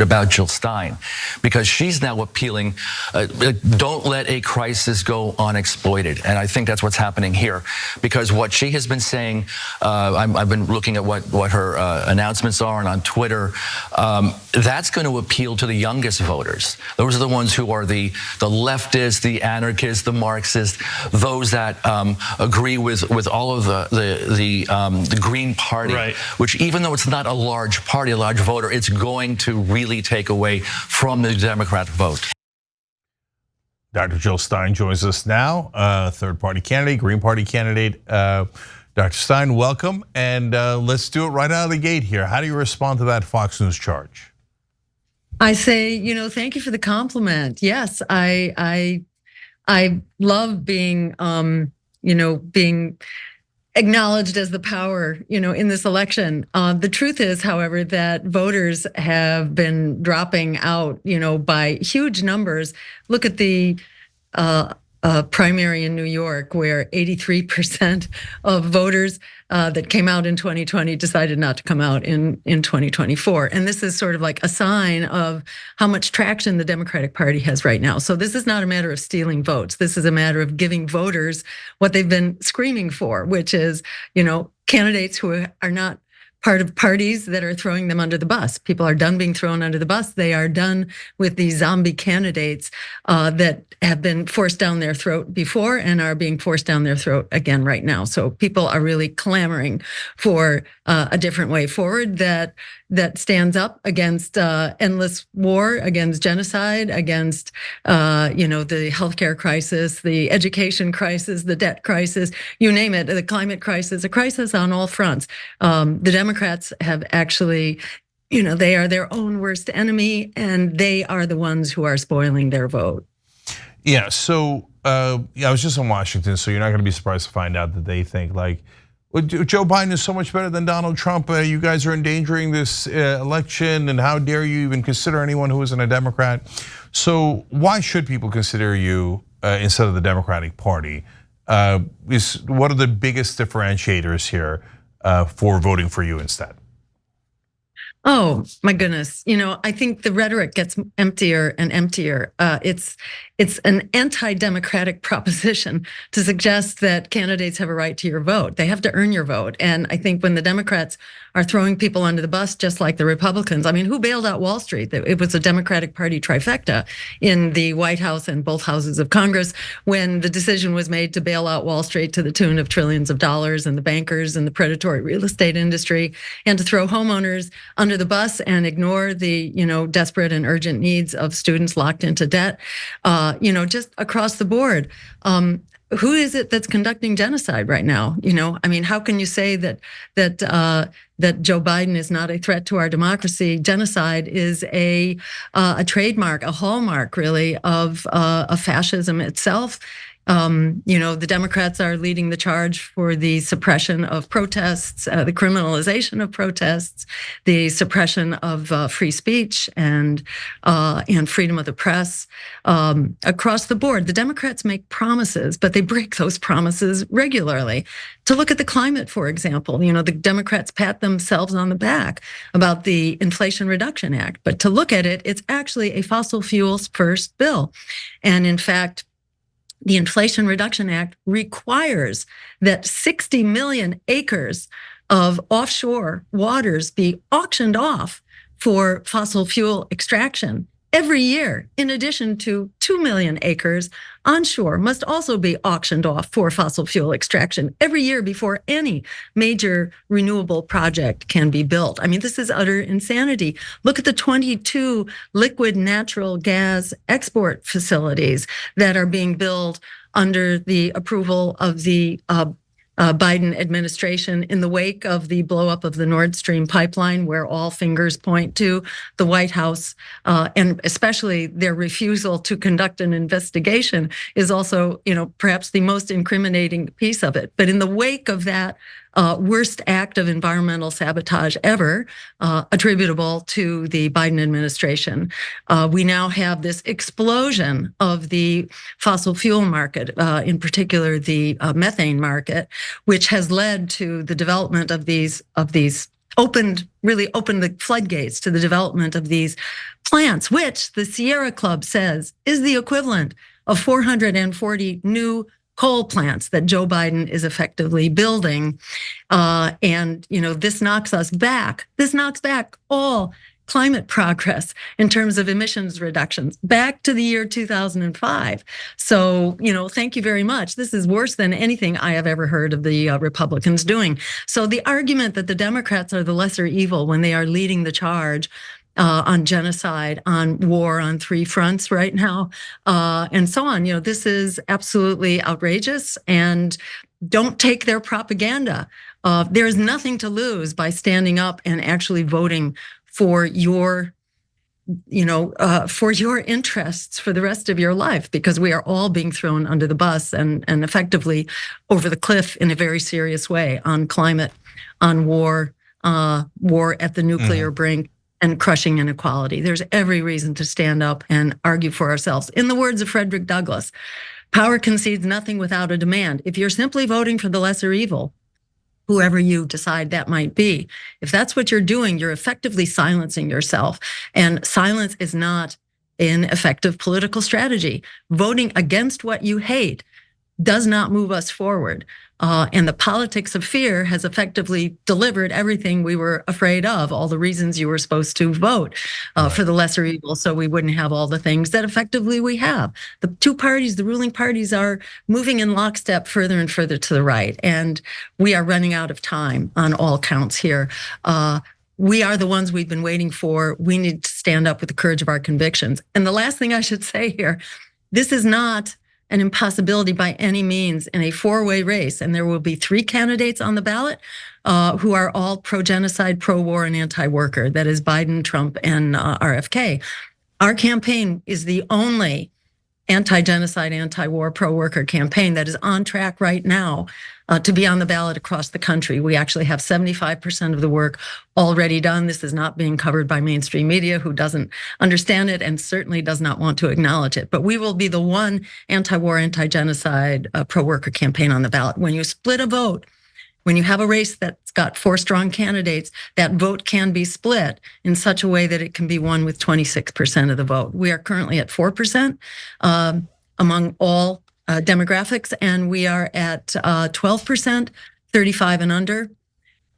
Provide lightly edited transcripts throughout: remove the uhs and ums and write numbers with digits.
about Jill Stein, because she's now appealing, don't let a crisis go unexploited. And I think that's what's happening here, because what she has been saying, I've been looking at what her announcements are and on Twitter, that's going to appeal to the youngest voters. Those are the ones who are the leftists, the anarchists, the Marxists, those that agree with all of the Green Party, right, which even though it's not a large party, a large voter, it's going to really take away from the Democrat vote. Dr. Jill Stein joins us now, third-party candidate, Green Party candidate. Dr. Stein, welcome, and let's do it right out of the gate here. How do you respond to that Fox News charge? I say, thank you for the compliment. Yes, I love being, being acknowledged as the power, in this election. The truth is, however, that voters have been dropping out, by huge numbers. Look at the primary in New York, where 83% of voters that came out in 2020 decided not to come out in 2024. And this is sort of like a sign of how much traction the Democratic Party has right now. So this is not a matter of stealing votes. This is a matter of giving voters what they've been screaming for, which is, candidates who are not part of parties that are throwing them under the bus. People are done being thrown under the bus. They are done with these zombie candidates that have been forced down their throat before and are being forced down their throat again right now. So people are really clamoring for a different way forward that stands up against endless war, against genocide, against the healthcare crisis, the education crisis, the debt crisis, you name it, the climate crisis, a crisis on all fronts. The Democrats have actually, they are their own worst enemy, and they are the ones who are spoiling their vote. Yeah, so I was just in Washington, so you're not going to be surprised to find out that they think like, well, Joe Biden is so much better than Donald Trump. You guys are endangering this election, and how dare you even consider anyone who isn't a Democrat? So why should people consider you instead of the Democratic Party? What are the biggest differentiators here for voting for you instead? Oh my goodness! I think the rhetoric gets emptier and emptier. It's an anti-democratic proposition to suggest that candidates have a right to your vote. They have to earn your vote. And I think when the Democrats are throwing people under the bus, just like the Republicans, who bailed out Wall Street? It was a Democratic Party trifecta in the White House and both houses of Congress when the decision was made to bail out Wall Street to the tune of trillions of dollars, and the bankers and the predatory real estate industry, and to throw homeowners under the bus and ignore the desperate and urgent needs of students locked into debt. Just across the board. Who is it that's conducting genocide right now? How can you say that Joe Biden is not a threat to our democracy? Genocide is a trademark, a hallmark, really, of fascism itself. The Democrats are leading the charge for the suppression of protests, the criminalization of protests, the suppression of free speech and freedom of the press across the board. The Democrats make promises, but they break those promises regularly. To look at the climate, for example, the Democrats pat themselves on the back about the Inflation Reduction Act, but to look at it, it's actually a fossil fuels first bill. And in fact, the Inflation Reduction Act requires that 60 million acres of offshore waters be auctioned off for fossil fuel extraction every year, in addition to 2 million acres onshore must also be auctioned off for fossil fuel extraction every year before any major renewable project can be built. This is utter insanity. Look at the 22 liquid natural gas export facilities that are being built under the approval of the Biden administration in the wake of the blowup of the Nord Stream pipeline, where all fingers point to the White House, and especially their refusal to conduct an investigation is also, perhaps the most incriminating piece of it. But in the wake of that worst act of environmental sabotage ever attributable to the Biden administration, we now have this explosion of the fossil fuel market, in particular the methane market, which has led to the development of these really opened the floodgates to the development of these plants, which the Sierra Club says is the equivalent of 440 new coal plants that Joe Biden is effectively building. And this knocks us back. This knocks back all climate progress in terms of emissions reductions back to the year 2005. So, thank you very much. This is worse than anything I have ever heard of the Republicans doing. So the argument that the Democrats are the lesser evil when they are leading the charge on genocide, on war on three fronts right now, and so on. This is absolutely outrageous, and don't take their propaganda. There is nothing to lose by standing up and actually voting for your interests for the rest of your life, because we are all being thrown under the bus and effectively over the cliff in a very serious way on climate, on war at the nuclear brink, and crushing inequality. There's every reason to stand up and argue for ourselves. In the words of Frederick Douglass, power concedes nothing without a demand. If you're simply voting for the lesser evil, whoever you decide that might be, if that's what you're doing, you're effectively silencing yourself. And silence is not an effective political strategy. Voting against what you hate does not move us forward. And the politics of fear has effectively delivered everything we were afraid of, all the reasons you were supposed to vote for the lesser evil, so we wouldn't have all the things that effectively we have. The two parties, the ruling parties, are moving in lockstep further and further to the right, and we are running out of time on all counts here. We are the ones we've been waiting for. We need to stand up with the courage of our convictions. And the last thing I should say here, this is not an impossibility by any means in a four-way race. And there will be three candidates on the ballot who are all pro-genocide, pro-war, and anti-worker. That is Biden, Trump, and RFK. Our campaign is the only anti-genocide, anti-war, pro-worker campaign that is on track right now to be on the ballot across the country. We actually have 75% of the work already done. This is not being covered by mainstream media, who doesn't understand it and certainly does not want to acknowledge it. But we will be the one anti-war, anti-genocide, pro-worker campaign on the ballot. When you split a vote, when you have a race that's got four strong candidates, that vote can be split in such a way that it can be won with 26% of the vote. We are currently at 4% among all demographics, and we are at 12%, 35 and under.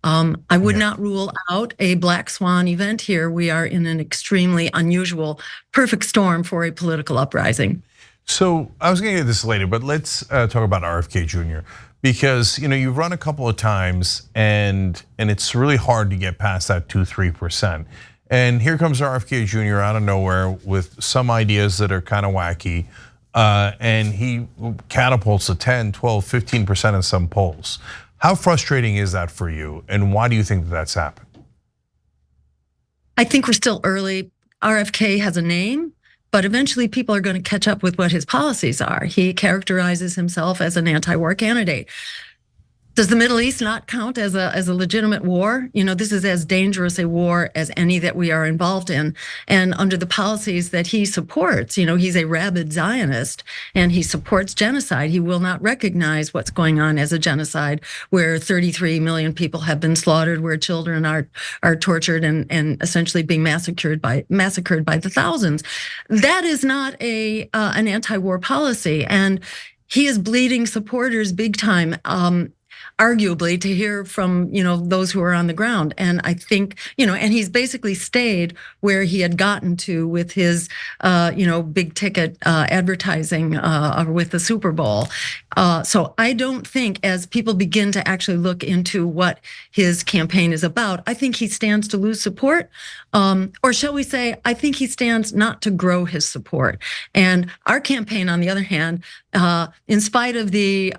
I would not rule out a black swan event here. We are in an extremely unusual, perfect storm for a political uprising. So I was going to get this later, but let's talk about RFK Jr. Because you've run a couple of times, and it's really hard to get past that 2-3%. And here comes RFK Jr. out of nowhere with some ideas that are kind of wacky, and he catapults to 10, 12, 15% in some polls. How frustrating is that for you, and why do you think that that's happened? I think we're still early. RFK has a name, but eventually people are going to catch up with what his policies are. He characterizes himself as an anti-war candidate. Does the Middle East not count as a legitimate war? This is as dangerous a war as any that we are involved in. And under the policies that he supports, he's a rabid Zionist and he supports genocide. He will not recognize what's going on as a genocide, where 33 million people have been slaughtered, where children are tortured and essentially being massacred by the thousands. That is not an anti-war policy, and he is bleeding supporters big time. Arguably, to hear from those who are on the ground. And I think and he's basically stayed where he had gotten to with his big ticket advertising with the Super Bowl. So I don't think, as people begin to actually look into what his campaign is about, I think he stands to lose support, or shall we say, I think he stands not to grow his support. And our campaign, on the other hand, in spite of the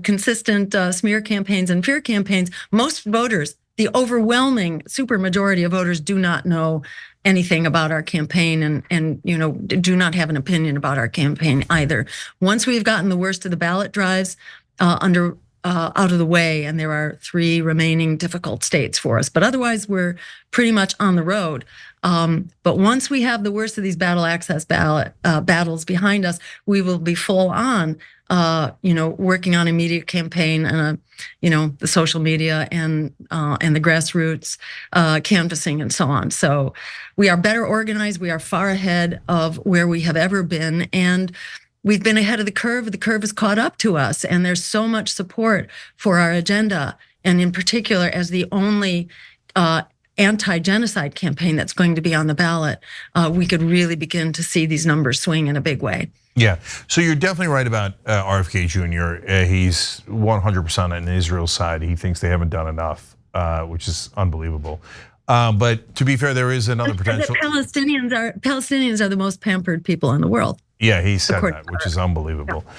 consistent smear campaigns and fear campaigns, most voters, the overwhelming supermajority of voters, do not know anything about our campaign and do not have an opinion about our campaign either. Once we've gotten the worst of the ballot drives under out of the way, and there are 3 remaining difficult states for us. But otherwise, we're pretty much on the road. But once we have the worst of these ballot access battles behind us, we will be full on, working on a media campaign and the social media and the grassroots canvassing and so on. So we are better organized. We are far ahead of where we have ever been, and we've been ahead of the curve. The curve has caught up to us, and there's so much support for our agenda, and in particular, as the only anti-genocide campaign that's going to be on the ballot, we could really begin to see these numbers swing in a big way. Yeah, so you're definitely right about RFK Jr. He's 100% on Israel's side. He thinks they haven't done enough, which is unbelievable. But to be fair, there is another potential. Palestinians are the most pampered people in the world. Yeah, he said that, which is unbelievable. Yeah.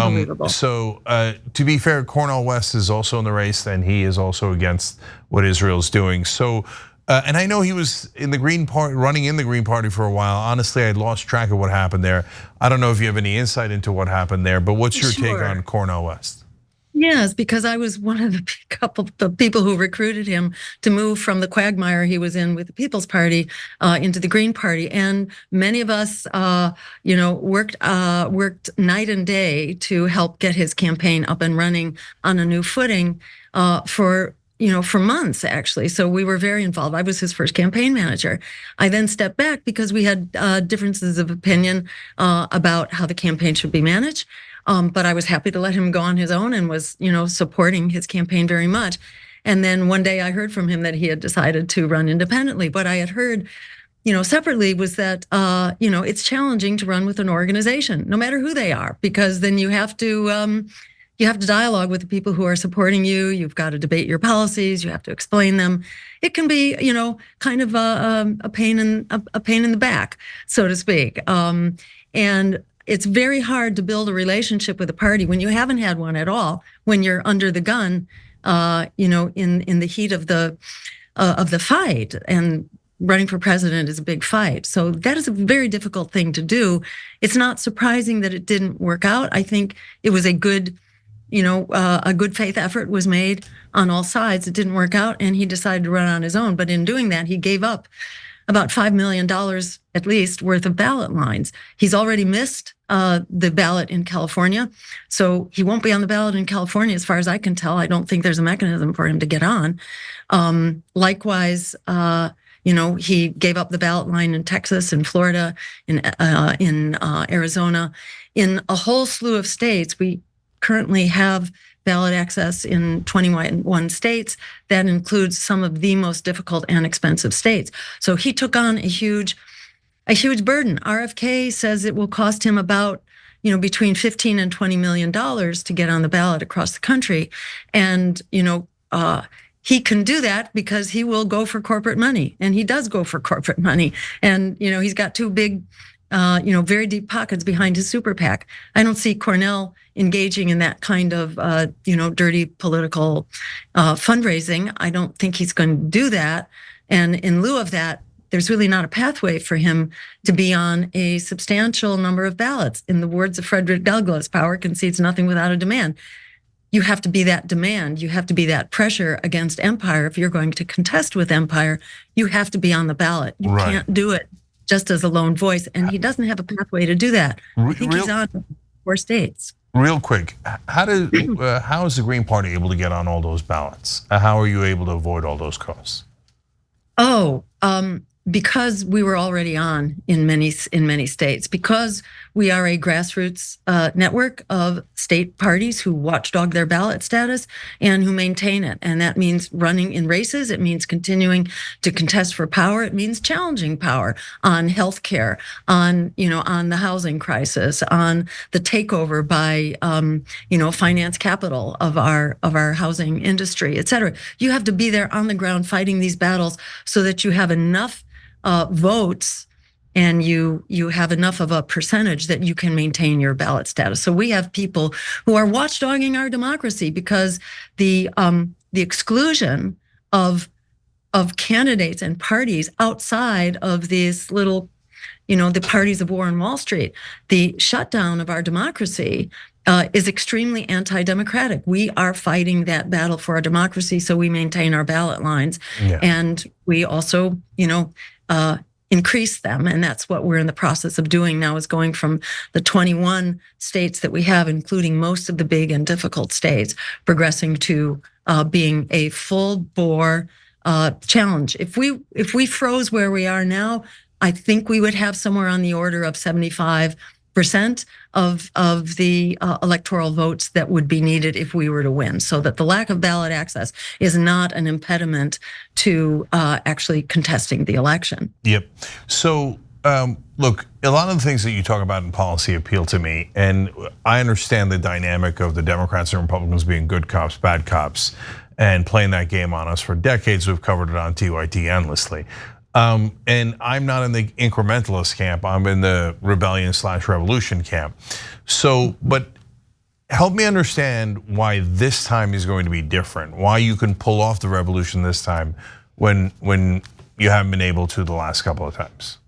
Unbelievable. So to be fair, Corno West is also in the race, and he is also against what Israel's doing. So, and I know he was in the Green Party, running in the Green Party for a while. Honestly, I lost track of what happened there. I don't know if you have any insight into what happened there, but what's your take on Corno West? Yes, because I was one of the people who recruited him to move from the quagmire he was in with the People's Party into the Green Party, and many of us, worked night and day to help get his campaign up and running on a new footing for months, actually. So we were very involved. I was his first campaign manager. I then stepped back because we had differences of opinion about how the campaign should be managed. But I was happy to let him go on his own and was, supporting his campaign very much. And then one day I heard from him that he had decided to run independently. What I had heard, separately was that, it's challenging to run with an organization, no matter who they are, because then you have to dialogue with the people who are supporting you. You've got to debate your policies. You have to explain them. It can be, kind of a pain in the back, so to speak. And it's very hard to build a relationship with a party when you haven't had one at all, when you're under the gun, in the heat of the fight. And running for president is a big fight. So that is a very difficult thing to do. It's not surprising that it didn't work out. I think it was a good faith effort was made on all sides. It didn't work out, and he decided to run on his own. But in doing that, he gave up about $5 million at least worth of ballot lines. He's already missed the ballot in California, so he won't be on the ballot in California as far as I can tell. I don't think there's a mechanism for him to get on. Likewise, he gave up the ballot line in Texas, in Florida, in Arizona, in a whole slew of states. We currently have ballot access in 21 states. That includes some of the most difficult and expensive states. So he took on a huge burden. RFK says it will cost him about, between $15 and $20 million to get on the ballot across the country. And, he can do that because he will go for corporate money, and he does go for corporate money. And, he's got 2 big, very deep pockets behind his super PAC. I don't see Cornell engaging in that kind of, dirty political fundraising. I don't think he's going to do that. And in lieu of that, there's really not a pathway for him to be on a substantial number of ballots. In the words of Frederick Douglass, power concedes nothing without a demand. You have to be that demand. You have to be that pressure against empire. If you're going to contest with empire, you have to be on the ballot. You can't do it just as a lone voice. And he doesn't have a pathway to do that. I think he's on 4 states. Real quick, how is the Green Party able to get on all those ballots? How are you able to avoid all those costs? Because we were already on in many states, because we are a grassroots network of state parties who watchdog their ballot status and who maintain it. And that means running in races. It means continuing to contest for power. It means challenging power on healthcare, on the housing crisis, on the takeover by finance capital of our housing industry, et cetera. You have to be there on the ground fighting these battles so that you have enough votes and you have enough of a percentage that you can maintain your ballot status. So we have people who are watchdogging our democracy because the exclusion of candidates and parties outside of these little, the parties of war on Wall Street, the shutdown of our democracy is extremely anti-democratic. We are fighting that battle for our democracy, so we maintain our ballot lines, and we also, increase them, and that's what we're in the process of doing now, is going from the 21 states that we have, including most of the big and difficult states, progressing to being a full-bore challenge. If we froze where we are now, I think we would have somewhere on the order of 75% of the electoral votes that would be needed if we were to win, so that the lack of ballot access is not an impediment to actually contesting the election. Yep. So look, a lot of the things that you talk about in policy appeal to me, and I understand the dynamic of the Democrats and Republicans being good cops, bad cops, and playing that game on us for decades. We've covered it on TYT endlessly. And I'm not in the incrementalist camp. I'm in the rebellion/revolution camp. So, but help me understand why this time is going to be different. Why you can pull off the revolution this time when you haven't been able to the last couple of times.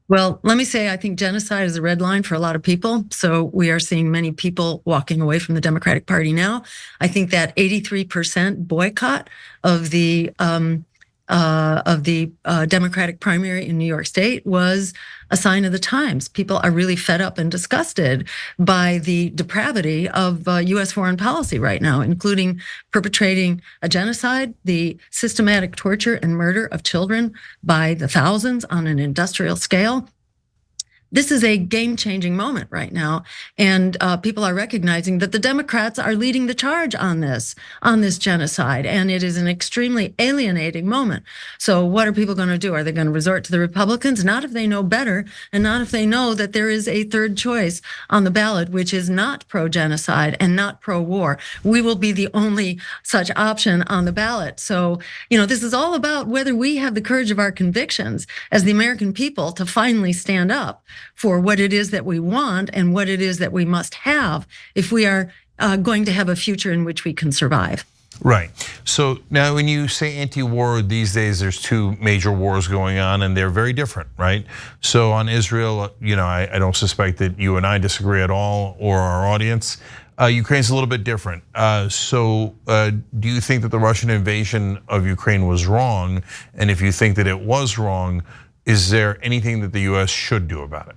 Well, let me say, I think genocide is a red line for a lot of people. So we are seeing many people walking away from the Democratic Party now. I think that 83% boycott of the Democratic primary in New York State was a sign of the times. People are really fed up and disgusted by the depravity of US foreign policy right now, including perpetrating a genocide, the systematic torture and murder of children by the thousands on an industrial scale. This is a game-changing moment right now, and people are recognizing that the Democrats are leading the charge on this genocide, and it is an extremely alienating moment. So what are people going to do? Are they going to resort to the Republicans? Not if they know better, and not if they know that there is a third choice on the ballot, which is not pro-genocide and not pro-war. We will be the only such option on the ballot. So, this is all about whether we have the courage of our convictions as the American people to finally stand up for what it is that we want and what it is that we must have if we are going to have a future in which we can survive. Right. So now when you say anti-war, these days there's two major wars going on and they're very different, right? So on Israel, I don't suspect that you and I disagree at all, or our audience. Ukraine's a little bit different. So do you think that the Russian invasion of Ukraine was wrong? And if you think that it was wrong, is there anything that the US should do about it?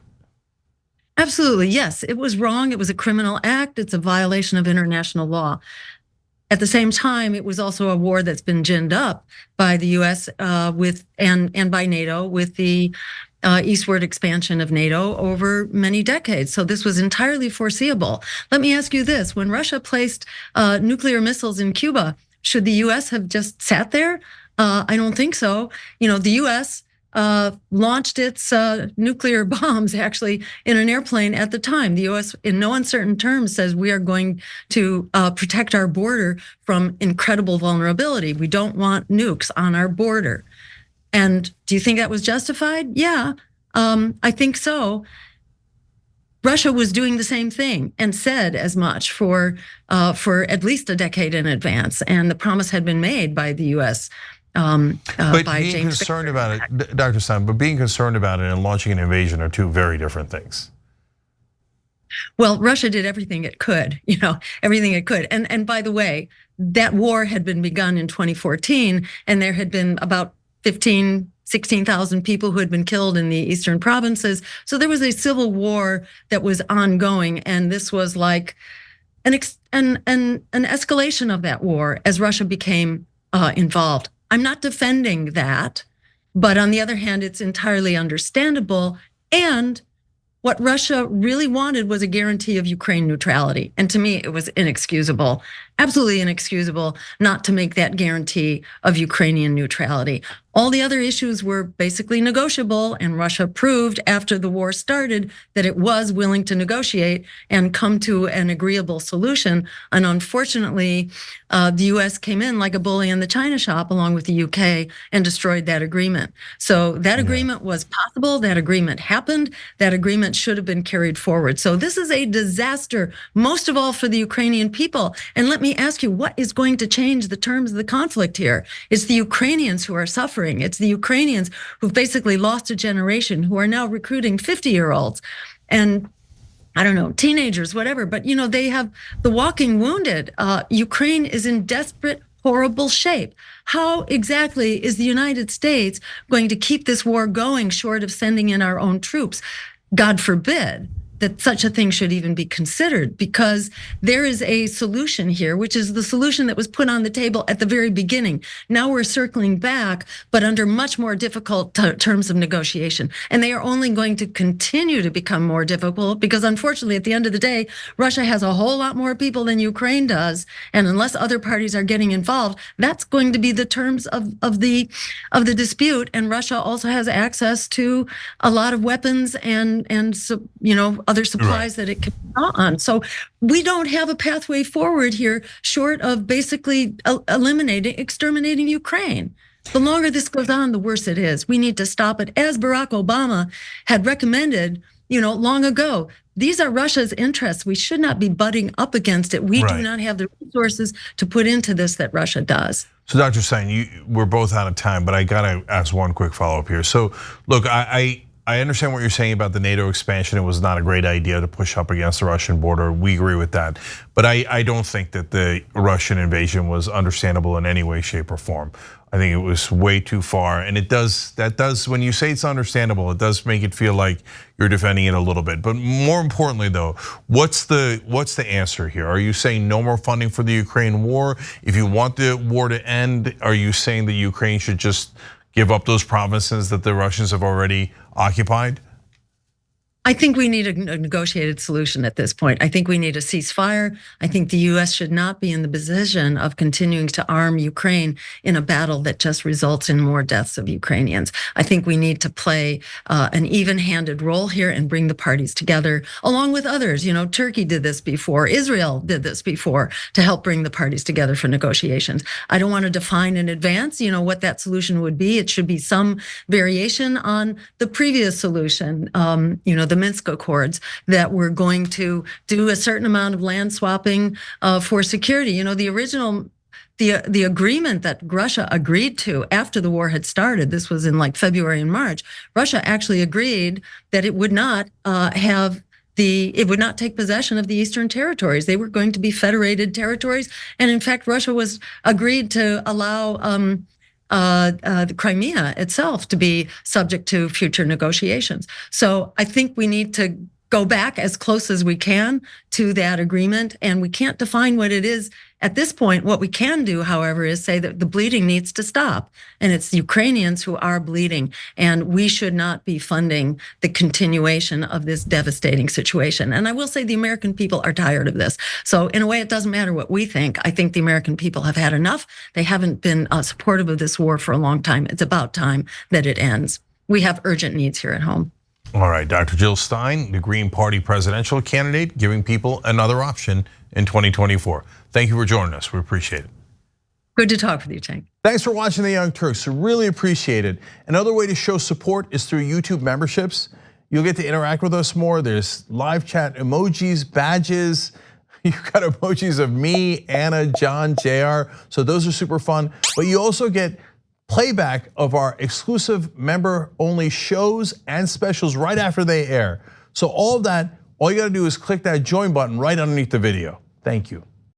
Absolutely, yes. It was wrong. It was a criminal act. It's a violation of international law. At the same time, it was also a war that's been ginned up by the US and by NATO with the eastward expansion of NATO over many decades. So this was entirely foreseeable. Let me ask you this. When Russia placed nuclear missiles in Cuba, should the US have just sat there? I don't think so. The US launched its nuclear bombs actually in an airplane at the time. The US, in no uncertain terms, says we are going to protect our border from incredible vulnerability. We don't want nukes on our border. And do you think that was justified? Yeah, I think so. Russia was doing the same thing and said as much for at least a decade in advance, and the promise had been made by the US. But being concerned about it, Dr. Stein, but being concerned about it and launching an invasion are two very different things. Well, Russia did everything it could, everything it could. And by the way, that war had been begun in 2014, and there had been about 16,000 people who had been killed in the eastern provinces. So there was a civil war that was ongoing, and this was like an escalation of that war as Russia became involved. I'm not defending that, but on the other hand, it's entirely understandable. And what Russia really wanted was a guarantee of Ukraine neutrality. And to me, it was inexcusable, absolutely inexcusable not to make that guarantee of Ukrainian neutrality. All the other issues were basically negotiable, and Russia proved after the war started that it was willing to negotiate and come to an agreeable solution. And unfortunately, the US came in like a bully in the china shop along with the UK and destroyed that agreement. So that agreement was possible, that agreement happened, that agreement should have been carried forward. So this is a disaster, most of all for the Ukrainian people. And let me ask you, what is going to change the terms of the conflict here? It's the Ukrainians who are suffering. It's the Ukrainians who've basically lost a generation, who are now recruiting 50-year-olds. And I don't know, teenagers, whatever. But, they have the walking wounded. Ukraine is in desperate, horrible shape. How exactly is the United States going to keep this war going short of sending in our own troops? God forbid that such a thing should even be considered, because there is a solution here, which is the solution that was put on the table at the very beginning. Now we're circling back, but under much more difficult terms of negotiation. And they are only going to continue to become more difficult because, unfortunately, at the end of the day, Russia has a whole lot more people than Ukraine does. And unless other parties are getting involved, that's going to be the terms of the dispute. And Russia also has access to a lot of weapons and other supplies that it can draw on. So we don't have a pathway forward here short of basically exterminating Ukraine. The longer this goes on, the worse it is. We need to stop it, as Barack Obama had recommended, long ago. These are Russia's interests. We should not be butting up against it. We do not have the resources to put into this that Russia does. So, Dr. Stein, we're both out of time, but I gotta ask one quick follow-up here. So, look, I understand what you're saying about the NATO expansion. It was not a great idea to push up against the Russian border. We agree with that. But I don't think that the Russian invasion was understandable in any way, shape, or form. I think it was way too far. And when you say it's understandable, it does make it feel like you're defending it a little bit. But more importantly though, what's the answer here? Are you saying no more funding for the Ukraine war? If you want the war to end, are you saying that Ukraine should just give up those provinces that the Russians have already occupied? I think we need a negotiated solution at this point. I think we need a ceasefire. I think the US should not be in the position of continuing to arm Ukraine in a battle that just results in more deaths of Ukrainians. I think we need to play an even-handed role here and bring the parties together, along with others. Turkey did this before, Israel did this before, to help bring the parties together for negotiations. I don't want to define in advance, what that solution would be. It should be some variation on the previous solution, the Minsk Accords, that we're going to do a certain amount of land swapping for security. The original, the agreement that Russia agreed to after the war had started, this was in like February and March, Russia actually agreed that it would not it would not take possession of the Eastern territories. They were going to be federated territories. And in fact, Russia was agreed to allow the Crimea itself to be subject to future negotiations. So I think we need to go back as close as we can to that agreement, and we can't define what it is at this point. What we can do, however, is say that the bleeding needs to stop, and it's the Ukrainians who are bleeding, and we should not be funding the continuation of this devastating situation. And I will say the American people are tired of this. So in a way, it doesn't matter what we think. I think the American people have had enough. They haven't been supportive of this war for a long time. It's about time that it ends. We have urgent needs here at home. All right, Dr. Jill Stein, the Green Party presidential candidate, giving people another option in 2024. Thank you for joining us. We appreciate it. Good to talk with you, Cenk. Thanks for watching The Young Turks. Really appreciate it. Another way to show support is through YouTube memberships. You'll get to interact with us more. There's live chat emojis, badges. You've got emojis of me, Anna, John, JR. So those are super fun. But you also get playback of our exclusive member-only shows and specials right after they air. So all of that, all you gotta do is click that join button right underneath the video. Thank you.